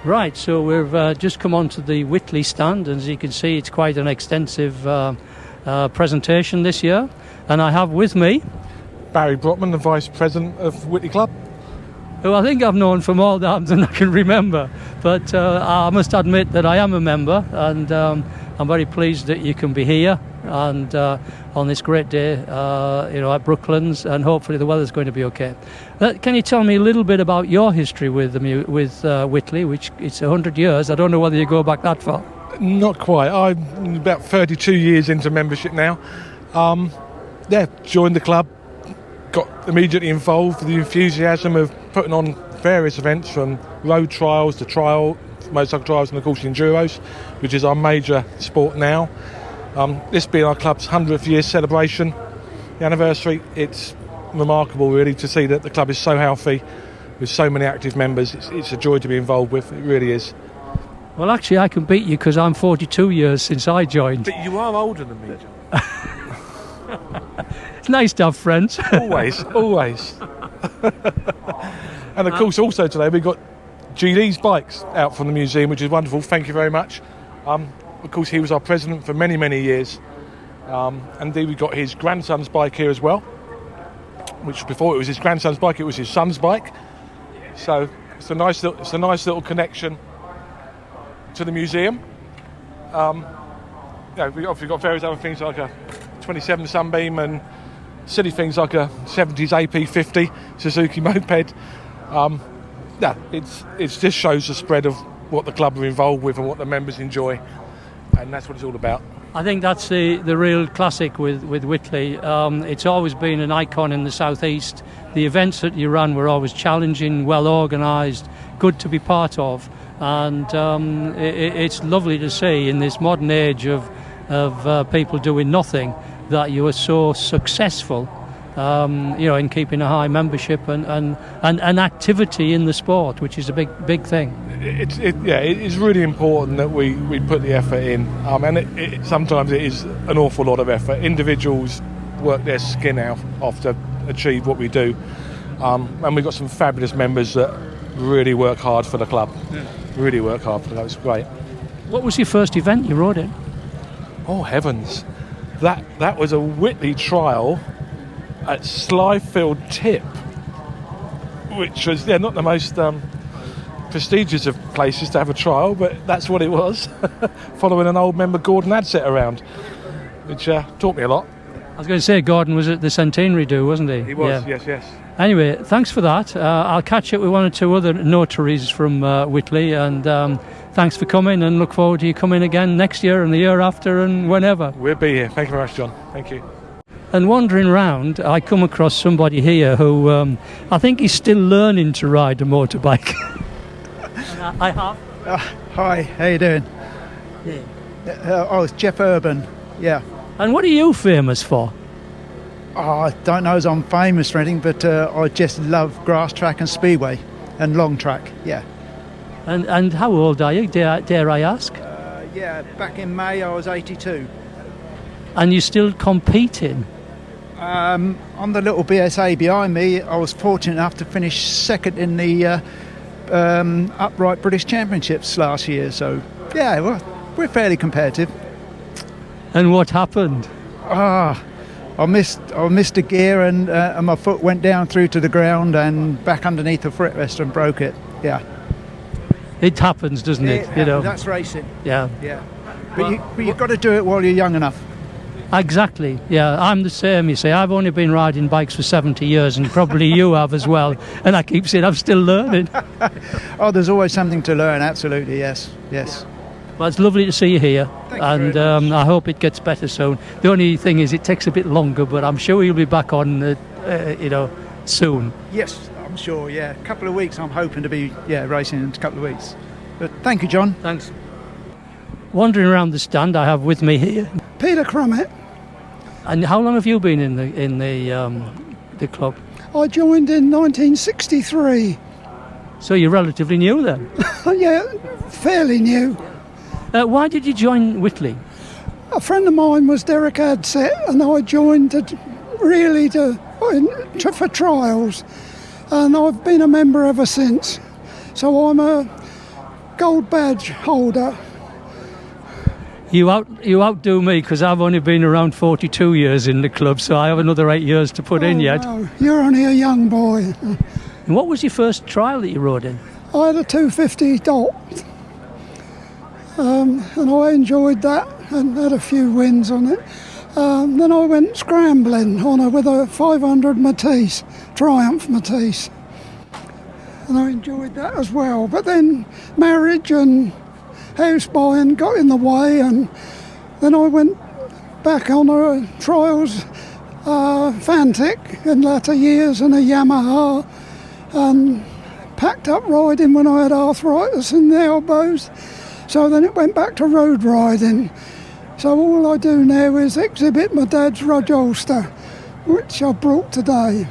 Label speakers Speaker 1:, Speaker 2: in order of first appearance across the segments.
Speaker 1: Right, so we've just come onto the Witley stand, and as you can see, it's quite an extensive presentation this year. And I have with me
Speaker 2: Barry Brockman, the Vice President of Witley Club,
Speaker 1: who I think I've known from all times than I can remember. But I must admit that I am a member, and I'm very pleased that you can be here and on this great day, at Brooklands, and hopefully the weather's going to be okay. Can you tell me a little bit about your history with Witley, which it's 100 years? I don't know whether you go back that far.
Speaker 2: Not quite. I'm about 32 years into membership now. Joined the club, got immediately involved with the enthusiasm of putting on various events, from road trials to motorcycle trials, and of course enduros, which is our major sport now. This being our club's 100th year celebration, the anniversary, it's remarkable really to see that the club is so healthy with so many active members. It's a joy to be involved with, it really is.
Speaker 1: Well, actually I can beat you because I'm 42 years since I joined.
Speaker 2: But you are older than me, John.
Speaker 1: It's nice to have friends.
Speaker 2: Always. And of course also today we've got GD's bikes out from the museum, which is wonderful. Thank you very much. Of course, he was our president for many, many years. And then we got his grandson's bike here as well, which before it was his grandson's bike, it was his son's bike. So it's a nice little connection to the museum. We've obviously got various other things like a 27 Sunbeam and silly things like a 70s AP50 Suzuki moped. It just shows the spread of what the club are involved with and what the members enjoy. And that's what it's all about.
Speaker 1: I think that's the real classic with Witley. It's always been an icon in the southeast. The events that you ran were always challenging, well organised, good to be part of, and it's lovely to see in this modern age of people doing nothing that you are so successful. In keeping a high membership and activity in the sport, which is a big thing.
Speaker 2: It's really important that we put the effort in, and sometimes it is an awful lot of effort. Individuals work their skin off to achieve what we do, and we've got some fabulous members that really work hard for the club. Really work hard for the club. It's great.
Speaker 1: What was your first event you rode in?
Speaker 2: Oh heavens, that was a Witley trial at Slyfield Tip, which was not the most prestigious of places to have a trial, but that's what it was. Following an old member, Gordon Adset, around, which taught me a lot.
Speaker 1: I was going to say Gordon was at the centenary do, wasn't he?
Speaker 2: He was, yeah. Yes.
Speaker 1: Anyway, thanks for that. I'll catch up with one or two other notaries from Witley, and thanks for coming, and look forward to you coming again next year and the year after and whenever.
Speaker 2: We'll be here. Thank you very much, John. Thank you.
Speaker 1: And wandering around, I come across somebody here who I think is still learning to ride a motorbike. I have.
Speaker 3: Hi, how you doing?
Speaker 1: Yeah.
Speaker 3: It's Jeff Urban, yeah.
Speaker 1: And what are you famous for?
Speaker 3: I don't know as I'm famous for anything, but I just love grass track and speedway and long track, yeah.
Speaker 1: And how old are you, dare I ask?
Speaker 3: Back in May I was 82.
Speaker 1: And you're still competing?
Speaker 3: On the little BSA behind me, I was fortunate enough to finish second in the upright British Championships last year. So, we're fairly competitive.
Speaker 1: And what happened?
Speaker 3: I missed a gear and my foot went down through to the ground and back underneath the footrest and broke it. Yeah.
Speaker 1: It happens, doesn't it?
Speaker 3: That's racing.
Speaker 1: Yeah.
Speaker 3: But you've got to do it while you're young enough.
Speaker 1: Exactly, yeah. I'm the same, you see. I've only been riding bikes for 70 years, and probably you have as well. And I keep saying I'm still learning.
Speaker 3: There's always something to learn, absolutely, yes.
Speaker 1: Well, it's lovely to see you here.
Speaker 3: Thank you
Speaker 1: I hope it gets better soon. The only thing is it takes a bit longer, but I'm sure you'll be back on, soon.
Speaker 3: Yes, I'm sure, yeah. A couple of weeks I'm hoping to be racing in a couple of weeks. But thank you, John.
Speaker 1: Thanks. Wandering around the stand, I have with me here
Speaker 4: Peter Crummett.
Speaker 1: And how long have you been in the club?
Speaker 4: I joined in 1963.
Speaker 1: So you're relatively new then?
Speaker 4: Yeah, fairly new.
Speaker 1: Why did you join Witley?
Speaker 4: A friend of mine was Derek Adset, and I joined for trials, and I've been a member ever since. So I'm gold badge holder.
Speaker 1: You outdo me because I've only been around 42 years in the club, so I have another 8 years to put in yet.
Speaker 4: No, you're only a young boy.
Speaker 1: And what was your first trial that you rode in?
Speaker 4: I had a 250 dot, and I enjoyed that and had a few wins on it. Then I went scrambling with a 500 Matisse, Triumph Matisse, and I enjoyed that as well. But then marriage and house buying got in the way, and then I went back on trials, Fantic in latter years, and a Yamaha, and packed up riding when I had arthritis in the elbows. So then it went back to road riding. So all I do now is exhibit my dad's Rudge Ulster, which I brought today.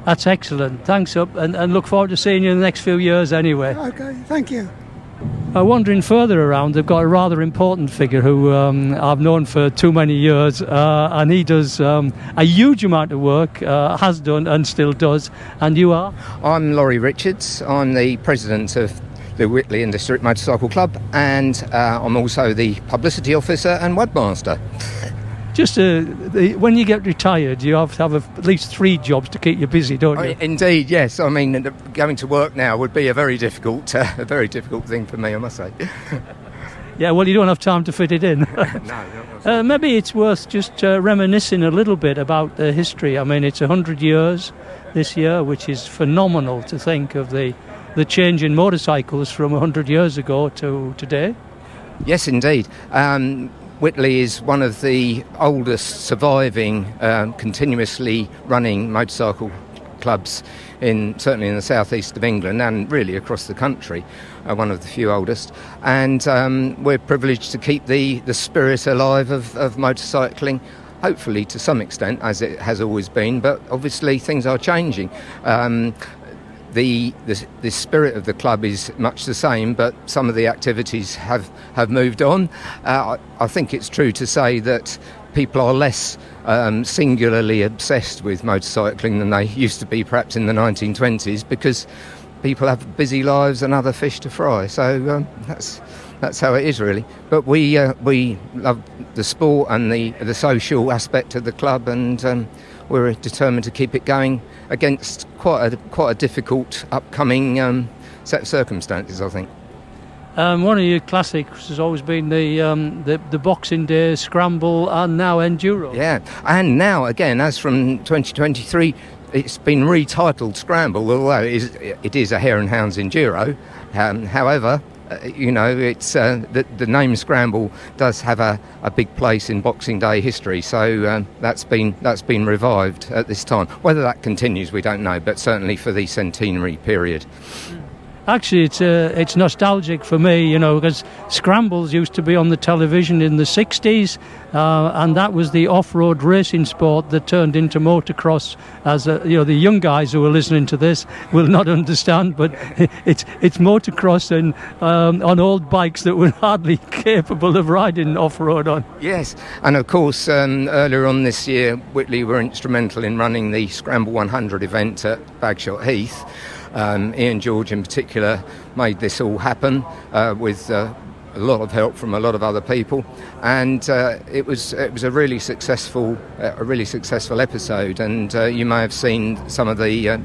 Speaker 1: That's excellent. Thanks, up, and look forward to seeing you in the next few years anyway.
Speaker 4: Okay, thank you.
Speaker 1: Wandering further around, they've got a rather important figure who I've known for too many years, and he does a huge amount of work, has done and still does. And you are?
Speaker 5: I'm Lor Richards. I'm the president of the Witley and District Motorcycle Club, and I'm also the publicity officer and webmaster.
Speaker 1: Just when you get retired, you have to have at least 3 jobs to keep you busy, don't you?
Speaker 5: Indeed, yes. I mean, going to work now would be a very difficult thing for me, I must say.
Speaker 1: Yeah, well, you don't have time to fit it in.
Speaker 5: No.
Speaker 1: Maybe it's worth just reminiscing a little bit about the history. I mean, it's 100 years this year, which is phenomenal to think of the change in motorcycles from 100 years ago to today.
Speaker 5: Yes, indeed. Witley is one of the oldest surviving, continuously running motorcycle clubs, certainly in the southeast of England and really across the country, one of the few oldest. And we're privileged to keep the spirit alive of motorcycling, hopefully to some extent, as it has always been, but obviously things are changing. The spirit of the club is much the same, but some of the activities have moved on. I think it's true to say that people are less singularly obsessed with motorcycling than they used to be perhaps in the 1920s, because people have busy lives and other fish to fry. So that's how it is, really. But we love the sport and the social aspect of the club, and we're determined to keep it going against quite a difficult upcoming set of circumstances, I think.
Speaker 1: One of your classics has always been the Boxing Day Scramble and now Enduro.
Speaker 5: Yeah, and now again, as from 2023, it's been retitled Scramble, although it is a Hare and Hounds Enduro. However, it's the name Scramble does have a big place in Boxing Day history, so that's been revived at this time. Whether that continues, we don't know, but certainly for the centenary period.
Speaker 1: Actually, it's nostalgic for me, because scrambles used to be on the television in the 60s, and that was the off-road racing sport that turned into motocross. As the young guys who are listening to this will not understand, but it's motocross and on old bikes that were hardly capable of riding off-road on.
Speaker 5: Yes, and of course, earlier on this year, Witley were instrumental in running the Scramble 100 event at Bagshot Heath. Ian George in particular made this all happen with a lot of help from a lot of other people, and it was a really successful episode, and you may have seen some of the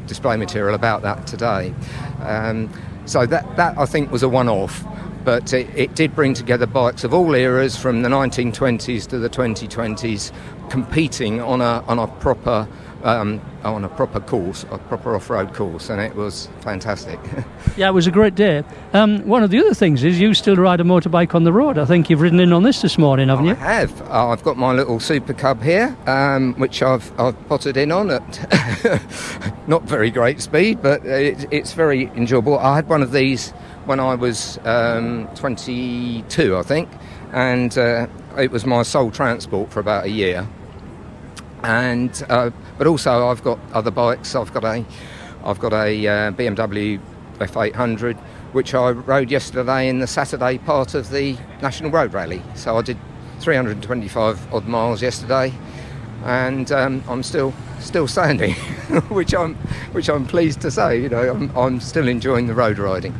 Speaker 5: display material about that today. So that I think was a one-off, but it did bring together bikes of all eras from the 1920s to the 2020s, competing on a proper course, a proper off-road course, and it was fantastic.
Speaker 1: Yeah, it was a great day. One of the other things is you still ride a motorbike on the road. I think you've ridden in on this morning, haven't you?
Speaker 5: I have. I've got my little Super Cub here, which I've potted in on at not very great speed, but it's very enjoyable. I had one of these when I was 22, I think, and it was my sole transport for about a year. And but also I've got other bikes. I've got a BMW F800, which I rode yesterday in the Saturday part of the National Road Rally. So I did 325 odd miles yesterday, and I'm still standing, which I'm pleased to say. I'm still enjoying the road riding.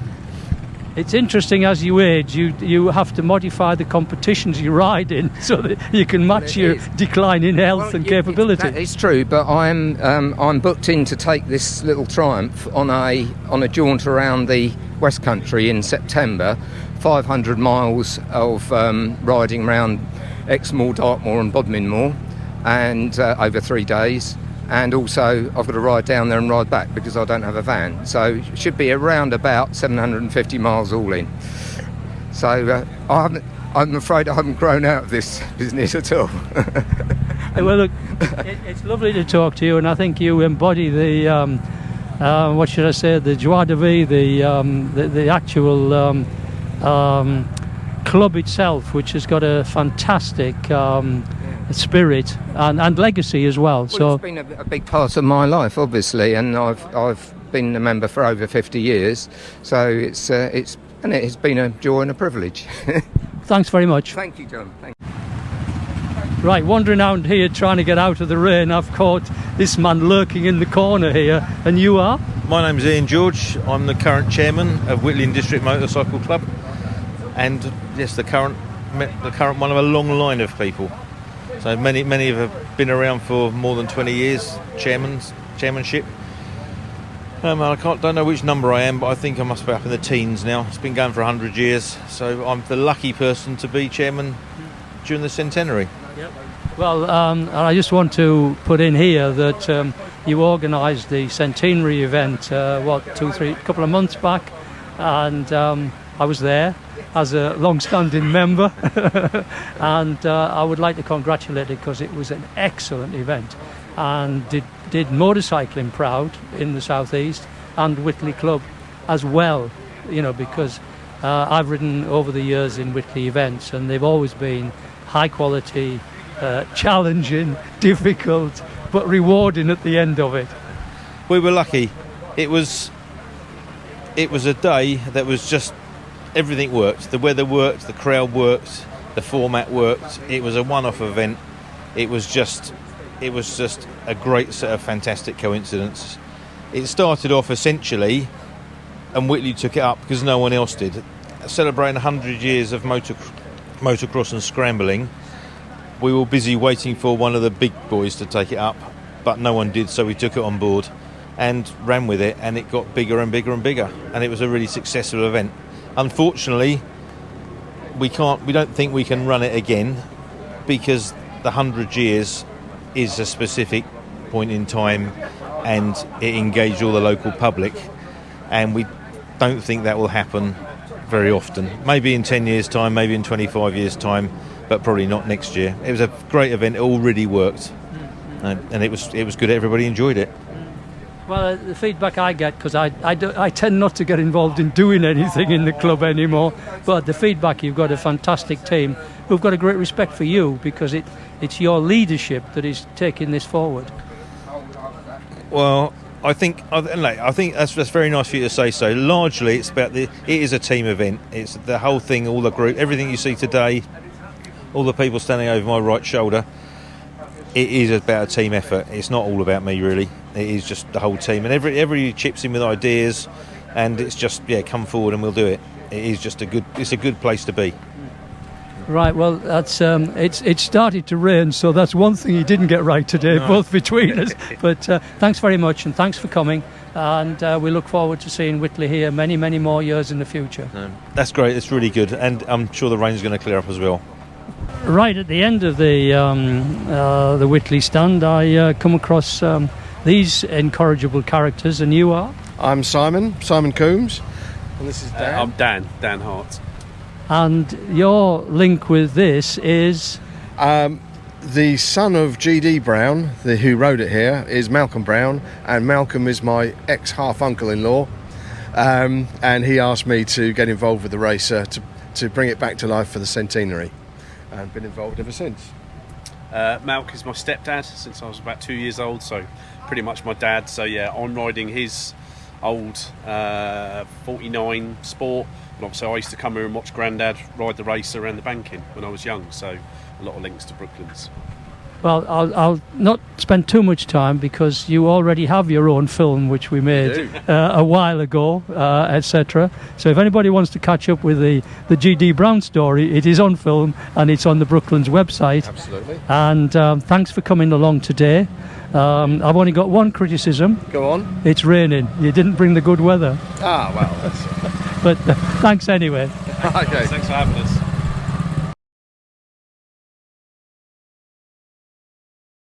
Speaker 1: It's interesting, as you age, you have to modify the competitions you ride in so that you can match your decline in health and capability.
Speaker 5: It's true, but I'm booked in to take this little Triumph on a jaunt around the West Country in September, 500 miles of riding around Exmoor, Dartmoor and Bodmin Moor, and over 3 days. And also I've got to ride down there and ride back because I don't have a van. So it should be around about 750 miles all in. So I'm afraid I haven't grown out of this business at all.
Speaker 1: Well, look, it's lovely to talk to you, and I think you embody the, what should I say, the joie de vivre, the actual club itself, which has got a fantastic spirit and legacy as well. So
Speaker 5: it's been a big part of my life, obviously, and I've been a member for over 50 years. So it has been a joy and a privilege.
Speaker 1: Thanks very much.
Speaker 5: Thank you, John. Thank you.
Speaker 1: Right, wandering out here trying to get out of the rain, I've caught this man lurking in the corner here. And you are?
Speaker 6: My name's Ian George. I'm the current chairman of Witley District Motorcycle Club, and yes, the current one of a long line of people. So many have been around for more than 20 years, chairmanship. I don't know which number I am, but I think I must be up in the teens now. It's been going for 100 years, so I'm the lucky person to be chairman during the centenary.
Speaker 1: Yep. Well, I just want to put in here that you organised the centenary event, couple of months back, and I was there as a long-standing member, and I would like to congratulate it because it was an excellent event and did motorcycling proud in the southeast and Witley Club as well, because I've ridden over the years in Witley events and they've always been high quality, challenging, difficult, but rewarding at the end of it.
Speaker 6: We were lucky. It was a day that was just everything worked. The weather worked, the crowd worked, the format worked. It was a one-off event. It was just a great set of fantastic coincidences. It started off essentially, and Witley took it up because no one else did. Celebrating 100 years of motocross and scrambling, we were busy waiting for one of the big boys to take it up, but no one did, so we took it on board and ran with it, and it got bigger and bigger and bigger, and it was a really successful event. Unfortunately, we don't think we can run it again because the 100 years is a specific point in time and it engaged all the local public, and we don't think that will happen very often. Maybe in 10 years' time, maybe in 25 years' time, but probably not next year. It was a great event. It all really worked, and it was good. Everybody enjoyed it.
Speaker 1: Well, the feedback I get, because I tend not to get involved in doing anything in the club anymore, but the feedback, you've got a fantastic team who've got a great respect for you because it's your leadership that is taking this forward.
Speaker 6: Well, I think that's very nice for you to say so. Largely, it is a team event. It's the whole thing, all the group, everything you see today, all the people standing over my right shoulder. It is about a team effort. It's not all about me, really. It is just the whole team, and everybody chips in with ideas, and it's just come forward and we'll do it. It is just it's a good place to be.
Speaker 1: Right, well, that's it started to rain, so that's one thing he didn't get right today, both between us. But thanks very much, and thanks for coming, and we look forward to seeing Witley here many, many more years in the future.
Speaker 6: That's great, it's really good, and I'm sure the rain's going to clear up as well.
Speaker 1: Right at the end of the Witley stand, I come across these incorrigible characters, and you are?
Speaker 7: I'm Simon Coombs, and this is Dan.
Speaker 8: I'm Dan Hart.
Speaker 1: And your link with this is?
Speaker 7: The son of G.D. Brown, who rode it here, is Malcolm Brown, and Malcolm is my ex-half-uncle-in-law, and he asked me to get involved with the racer to bring it back to life for the centenary, and been involved ever since.
Speaker 8: Malc is my stepdad since I was about 2 years old, so pretty much my dad. So yeah, I'm riding his old 49 Sport, and obviously I used to come here and watch Grandad ride the racer around the banking when I was young, so a lot of links to Brooklands.
Speaker 1: Well, I'll not spend too much time because you already have your own film, which we made a while ago, etc. So if anybody wants to catch up with the GD Brown story, it is on film and it's on the Brooklands website.
Speaker 7: Absolutely.
Speaker 1: And thanks for coming along today. I've only got one criticism.
Speaker 7: Go on.
Speaker 1: It's raining. You didn't bring the good weather.
Speaker 7: Ah, well, that's...
Speaker 1: But thanks anyway.
Speaker 7: Okay.
Speaker 8: Thanks for having us.